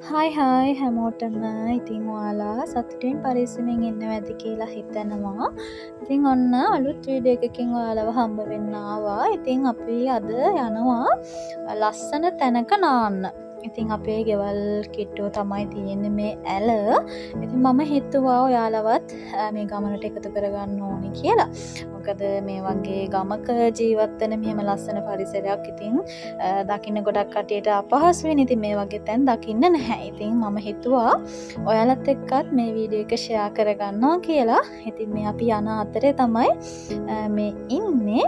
හයි හැමෝටම ඉතිං ඔයාලා සතුටින් පරිස්සමෙන් ඉන්න ඇති කියලා හිතනවා. ඉතිං ඔන්න අලුත් වීඩියෝ එකකින් ඔයාලව හම්බ වෙන්න ආවා. ඉතිං අපි අද යනවා ලස්සන තැනක නාන්න. ඉතිං අපේ ගෙවල් කිට්ටුව තමයි තියෙන්නේ මේ ඇල. ඉතින් මම හිතුවා ඔයාලවත් මේ ගමනට එකතු කරගන්න ඕනි කියලා. මොකද මේ වගේ ගමක ජීවත්වන මෙහෙම ලස්සන පරිසරයක් ඉතින් දකින්න ගොඩක් කටයට අපහසුවෙන්. ඉතින් මේ වගේ තැන් දකින්න නැහැ. ඉතින් මම හිතුවා ඔයාලත් එක්කත් මේ වීඩියෝ එක ෂෙයා කරගන්නවා කියලා. ඉතින් මේ අපි යන අතරේ තමයි මේ ඉන්නේ.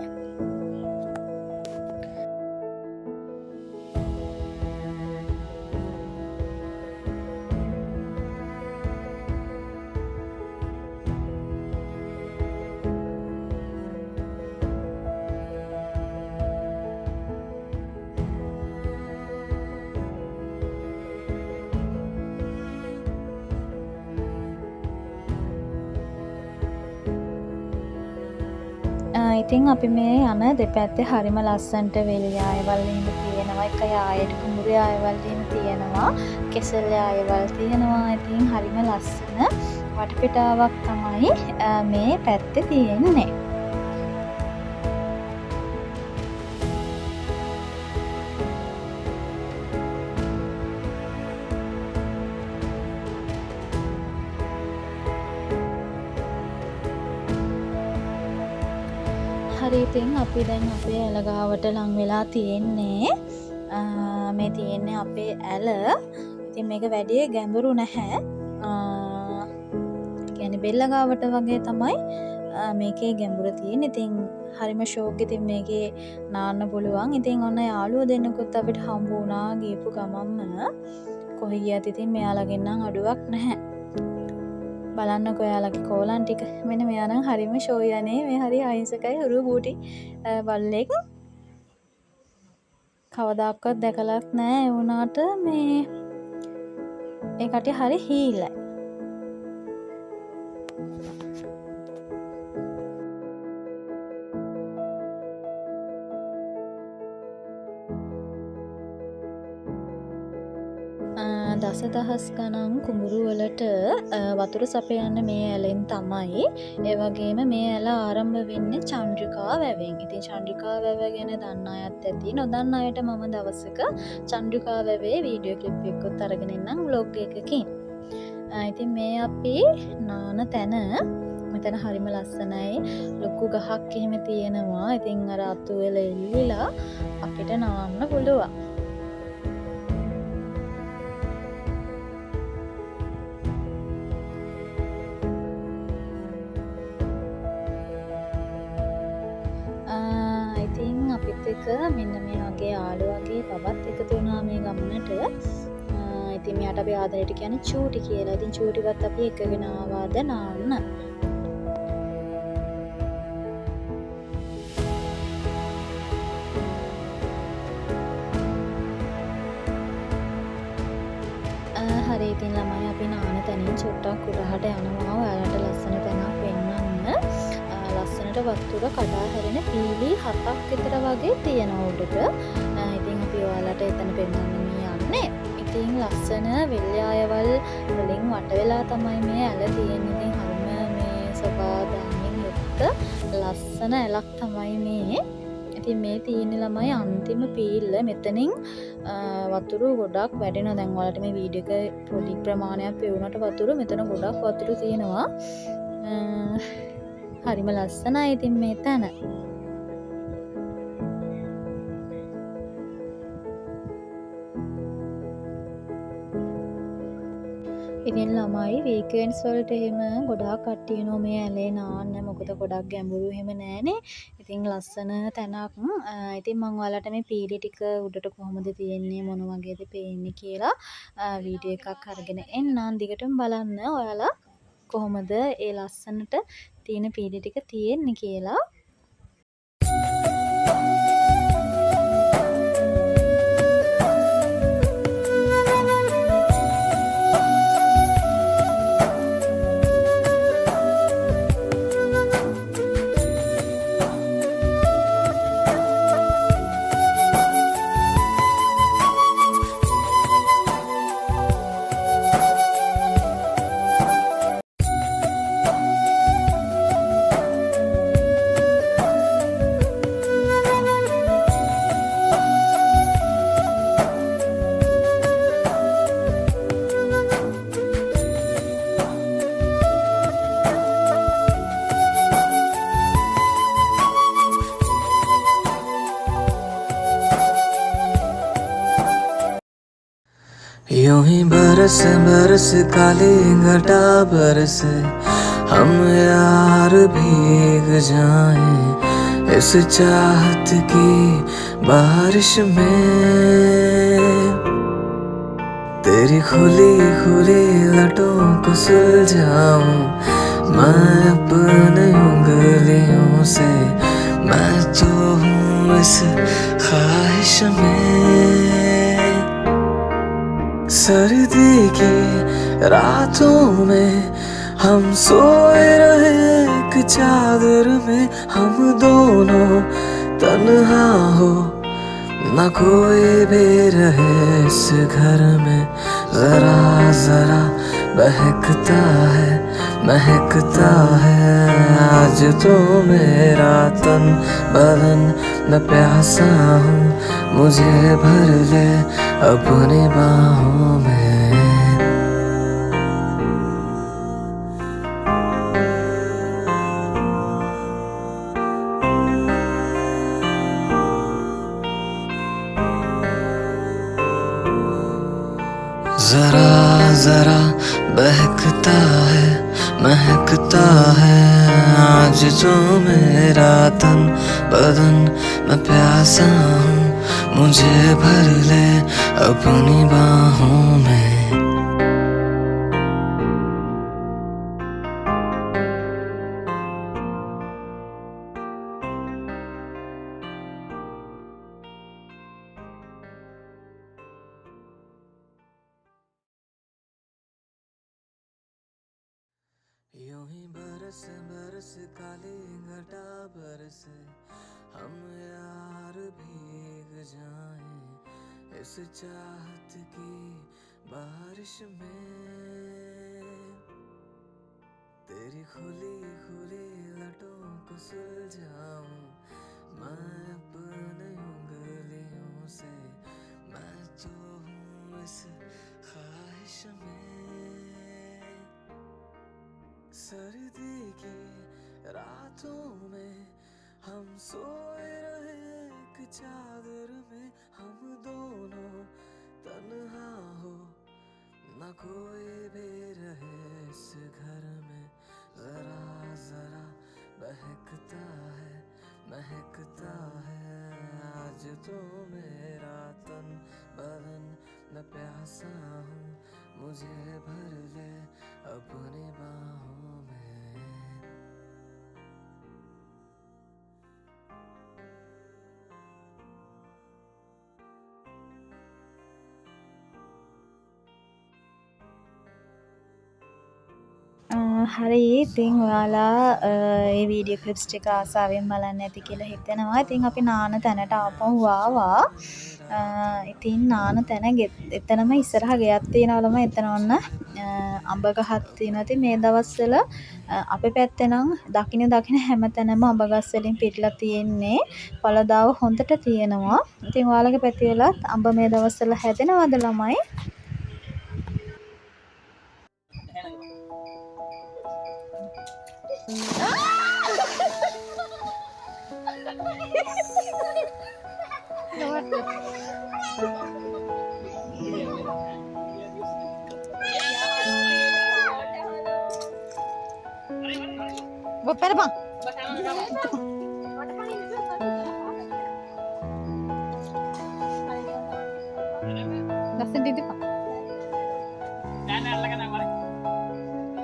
ඉතින් අපි මේ යන දෙපැත්තේ හරිම ලස්සනට වෙලිය ආයවල් එහෙම තියෙනවා. එක යායට කුඹුරේ ආයවල් එහෙම තියෙනවා. කෙසෙල් ආයවල් තියෙනවා. ඉතින් හරිම ලස්සන වටපිටාවක් තමයි මේ පැත්තේ තියෙන්නේ. හරි ඉතින් අපි දැන් අපේ ඇල ගාවට ලං වෙලා තියෙන්නේ. මේ තියෙන්නේ අපේ ඇල. ඉතින් මේක වැඩි ගැඹුරු නැහැ. කියන්නේ බෙල්ල ගාවට වගේ තමයි මේකේ ගැඹුර තියෙන්නේ. ඉතින් හරිම ෂෝක්. ඉතින් මේකේ නාන්න පුළුවන්. ඉතින් ඔන්න යාළුවෝ දෙන්නෙකුත් අපිට හම්බ වුණා ගියපු ගමන්ම. කොහේ ගියත් ඉතින් මෙයාලගෙන් නම් අඩුවක් නැහැ. බලන්නකො ඔයාලගේ කෝලන් ටික. මෙන්න මෙයා නම් හරිම ෂෝයි යන්නේ. මේ හරි අහිංසකයි හුරු බූටි බල්ලෙක්. කවදාකවත් දැකලත් නැහැ. ඒ වුණාට මේ ඒ කටි හරි හීලයි. දසදහස් ගණන් කුඹුරු වලට වතුර සපයන්න මේ ඇලෙන් තමයි. ඒ වගේම මේ ඇල ආරම්භ වෙන්නේ චන්ද්‍රිකා වැවෙන්. ඉතින් චන්ද්‍රිකා වැව ගැන දන්න අයත් ඇති. නොදන්න අයට මම දවසක චන්ද්‍රිකා වැවේ වීඩියෝ ක්ලිප් එකකුත් අරගෙන එන්නම් ව්ලොග් එකකින්. ඉතින් මේ අපි නාන තැන මෙතන හරිම ලස්සනයි. ලොකු ගහක් එහෙම තියෙනවා. ඉතින් අර අතු වල එල්ලිලා අපිට නාන්න පුළුවන්. ඉතින් අපිත් එක්ක මෙන්න මේ වගේ යාළුවගේ බබත් එකතු වුණා මේ ගමනට. ඉතින් මෙයාට අපි ආදරයට කියන්නේ චූටි කියලා. ඉතින් චූටිවත් අපි එකගෙන ආවාද නාන්න. හරි ඉතින් ළමයි අපි නාන තැනින් චුට්ටක් උඩහට යනවා. ඔයාලට ලස්සන තැනක් පෙන්නන්න. ලස්සනට වතුර කඩා හැරෙන පීලි 7ක් විතර වගේ තියෙනවා උඩට. ඉතින් අපි ඔයාලට එතන පෙන්නන්න මේ යන්නේ. ඉතින් ලස්සන වෙල්යායවල් වලින් වට වෙලා තමයි මේ ඇල තියෙන්නේ. ඉතින් හරිම මේ සබාදාමින් යුක්ත ලස්සන ඇලක් තමයි මේ. ඉතින් මේ තියෙන්නේ ළමයි අන්තිම පීල්ල. මෙතනින් වතුර ගොඩක් වැඩෙනවා. දැන් ඔයාලට මේ වීඩියෝ එක පොඩි ප්‍රමාණයක් පෙවුනට වතුර මෙතන ගොඩක් වතුර තියෙනවා. හරිම ලස්සනයි ඉතින් මේ තැන. ඉතින් ළමයි වීකෙන්ඩ්ස් වලට එහෙම ගොඩාක් කට්ටිය එනවා මේ ඇලේ නාන්න. මොකද ගොඩක් ගැඹුරු එහෙම නෑනේ. ඉතින් ලස්සන තැනක්. ඉතින් මම ඔයාලට මේ පීලි ටික උඩට කොහොමද තියෙන්නේ මොන වගේද පේන්නේ කියලා වීඩියෝ එකක් අරගෙන එන්නම්. දිගටම බලන්න ඔයාලා කොහොමද ඒ ලස්සනට තියෙන පීලි ටික තියෙන්නේ කියලා. बरस बरस काली घटा बरसे हम यार भीग जाएं इस चाहत की बारिश में। तेरी खुली खुली लटों को सुलझाऊं मैं अपने उंगलियों से। मैं तो हूँ इस ख्वाहिश में। सर्दी की रातों में हम सोए रहे एक चादर में। हम दोनों तन्हा हो न कोई भी रहे इस घर में। जरा जरा बहकता है महकता है आज तो मेरा तन बदन। मैं प्यासा हूँ मुझे भर ले अपनी बाहों में। जरा जरा बहकता है महकता है आज जो मेरा तन बदन। मैं प्यासा हूँ मुझे भर ले अपनी बाहों में। यूं ही बरस बरस काली घटा बरसे हम यार भीग जाएं इस चाहत की बारिश में। तेरी खुली खुली लटों को सुलझाऊं मैं अपने उंगलियों से। मैं तो हूँ इस ख्वाहिश में। सर्दी की रातों में हम सोए रहे एक चादर में। हम दोनों तन्हा हो न कोई भी रहे इस घर में। जरा जरा बहकता है महकता है आज तो मेरा तन बदन। मैं प्यासा हूँ मुझे भर ले अपनी बाहों में। හරි ඉතින් ඔයාලා ඒ වීඩියෝ ක්ලිප්ස් ටික ආසාවෙන් බලන්න ඇති කියලා හිතෙනවා. ඉතින් අපි නාන තැනට ආපහු ආවා. ඉතින් නාන තැන එතනම ඉස්සරහ ගෙයක් තියෙනවලම එතන ඔන්න අඹ ගහක් තියෙනවා. ඉතින් මේ දවස්වල අපේ පැත්තේ නම් දකින හැම තැනම අඹ ගස් වලින් පිරලා තියෙන්නේ. පළදාව හොඳට තියෙනවා. ඉතින් ඔයාලගේ පැත්තේ වෙලත් අඹ මේ දවස්වල හැදෙනවද ළමයි? Bapera bang. Dasin didi bang.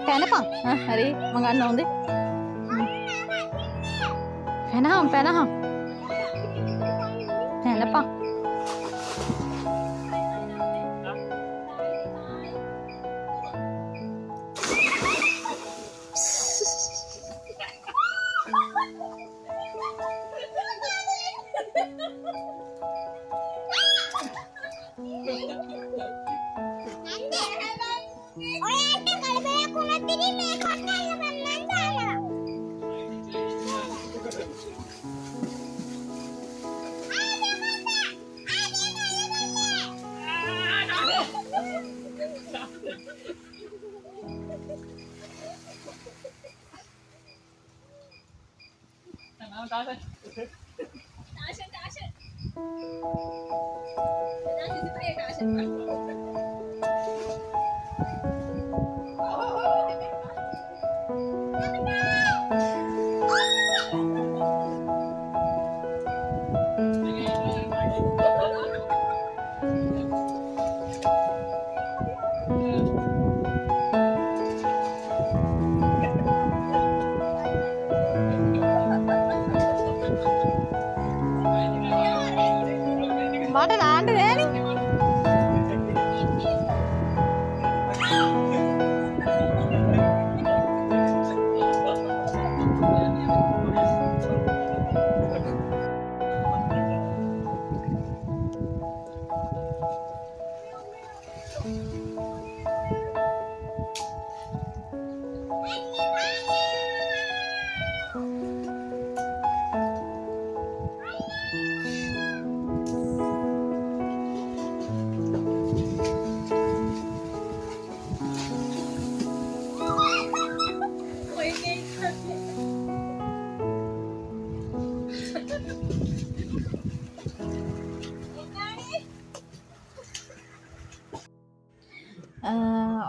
Pena bang. Hari mangan nonde. Pena ham. Pena bang.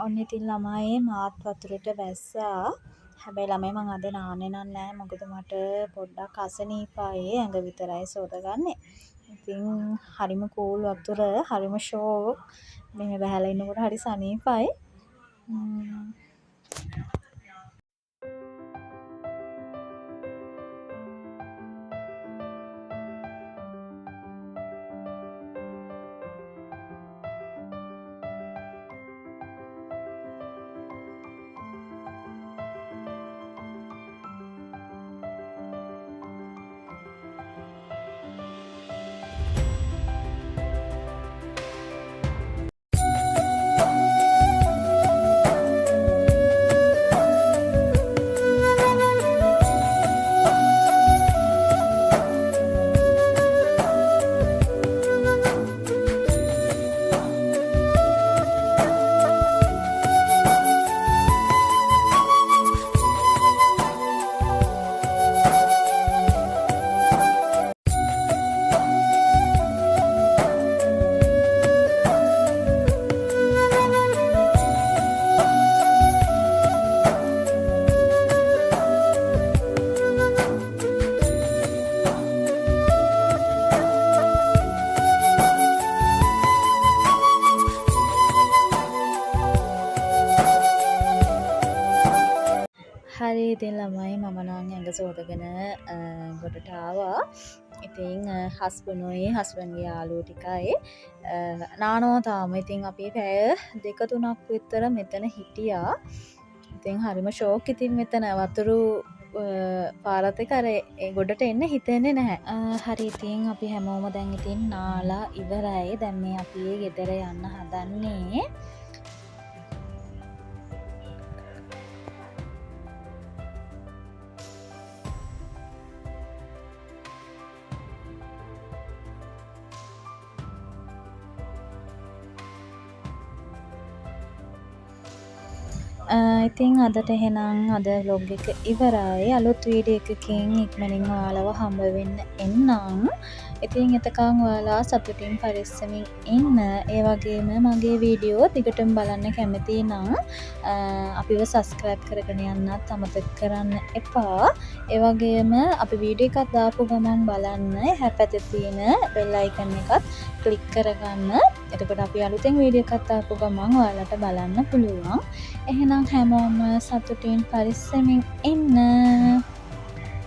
ඔන්න ඉතින් ළමයි මාත් වතුරට වැස්සා. හැබැයි ළමයි මං අද නාන්නේ නෑ. මොකද මට පොඩ්ඩක් අසනීපයි. ඇඟ විතරයි සෝදගන්නේ. ඉතින් හරිම කූල් වතුර, හරිම ෂෝක්. මෙහෙ බැහැලා ඉන්නකොට හරි සනීපයි. හරි ඉතින් ළමයි මම නම් ඇඟ සෝදගෙන ගොඩට ආවා. ඉතින් හස්බන්ඩ්ගේ යාළුවෝ ටිකයි නානවා තාම. ඉතින් අපි පැය 2-3ක් විතර මෙතන හිටියා. ඉතින් හරිම ෂෝක්. ඉතින් මෙතන වතුරු පාරත් එක්ක අර ගොඩට එන්න හිතෙන්නේ නැහැ. හරි ඉතින් අපි හැමෝම දැන් ඉතින් නාලා ඉවරයි. දැන් මේ අපි ගෙදර යන්න හදන්නේ. ඉතින් අදට එහෙනම් අද vlog එක ඉවරයි. අලුත් වීඩියෝ එකකින් ඉක්මනින් ඔයාලව හම්බ වෙන්න එන්නම්. ඉතින් එතකන් ඔයාලා සතුටින් පරිස්සමින් ඉන්න. ඒ වගේම මගේ වීඩියෝ දිගටම බලන්න කැමති නම් අපිව subscribe කරගෙන යන්නත් අමතක කරන්න එපා. ඒ වගේම අපි වීඩියෝ එකක් දාපු ගමන් බලන්න එහා පැත්තේ තියෙන bell icon එකත් ක්ලික් කරගන්න. එතකොට අපි අලුතෙන් වීඩියෝ එකක් දාපු ගමන් ඔයාලට බලන්න පුළුවන්. එහෙනම් හැමෝම සතුටින් පරිස්සමින් ඉන්න.